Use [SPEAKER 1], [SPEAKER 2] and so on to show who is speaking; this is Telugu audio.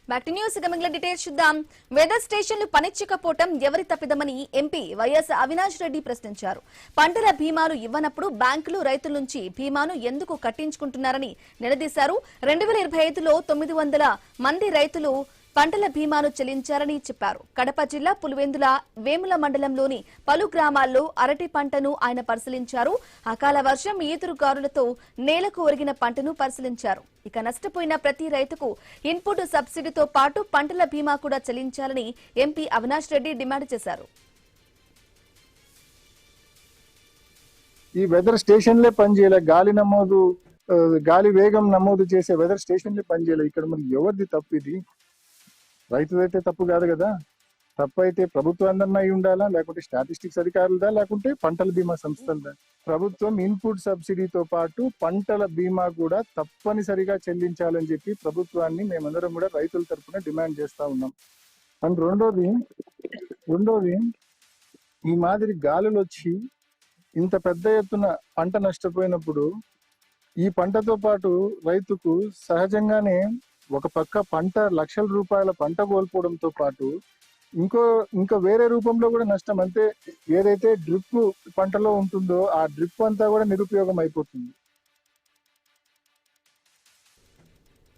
[SPEAKER 1] Back to news. మిగిలిన డీటెయిల్స్ చూద్దాం. వెదర్ స్టేషన్లు పనిచేయకపోవటం ఎవరి తప్పిదమని ఎంపీ వైఎస్ అవినాష్ రెడ్డి ప్రశ్నించారు. పంటల బీమాలు ఇవ్వనప్పుడు బ్యాంకులు రైతుల నుంచి బీమాను ఎందుకు కట్టించుకుంటున్నారని నిలదీశారు. 2025లో 900 మంది రైతులు పంటల బీమాను చెల్లించారని చెప్పారు. కడప జిల్లా పులివెందుల వేముల మండలంలోని పలు గ్రామాల్లో అరటి పంటను ఆయన పరిశీలించారు. అకాల వర్షం ఈదురుగాలులతో నేలకు ఒరిగిన పంటను పరిశీలించారు. ఇక నష్టపోయిన ప్రతి రైతుకు ఇన్పుట్ సబ్సిడీతో పాటు పంటల బీమా కూడా చెల్లించాలని ఎంపీ అవినాష్ రెడ్డి డిమాండ్ చేశారు.
[SPEAKER 2] ఈ వెదర్ స్టేషన్లే పనిచేయలే, గాలి వేగం నమోదు చేసే వెదర్ స్టేషన్లే పనిచేయలే. ఇక్కడ మనకి ఎవరిది తప్పు? ఇది రైతుదైతే తప్పు కాదు కదా. తప్పు అయితే ప్రభుత్వం అయి ఉండాలా, లేకుంటే స్టాటిస్టిక్స్ అధికారులదా, లేకుంటే పంటల బీమా సంస్థలదా? ప్రభుత్వం ఇన్పుట్ సబ్సిడీతో పాటు పంటల బీమా కూడా తప్పనిసరిగా చెల్లించాలని చెప్పి ప్రభుత్వాన్ని మేమందరం కూడా రైతుల తరఫున డిమాండ్ చేస్తా ఉన్నాం. అండ్ రెండోది ఈ మాదిరి గాలులు వచ్చి ఇంత పెద్ద ఎత్తున పంట నష్టపోయినప్పుడు ఈ పంటతో పాటు రైతుకు సహజంగానే ఒక పక్క పంట లక్షల రూపాయల పంట కోల్పోవడంతో పాటు ఇంకా వేరే రూపంలో కూడా నష్టం. అంతే, ఏదైతే డ్రిప్ పంటలో ఉంటుందో ఆ డ్రిప్ అంతా కూడా నిరుపయోగం అయిపోతుంది.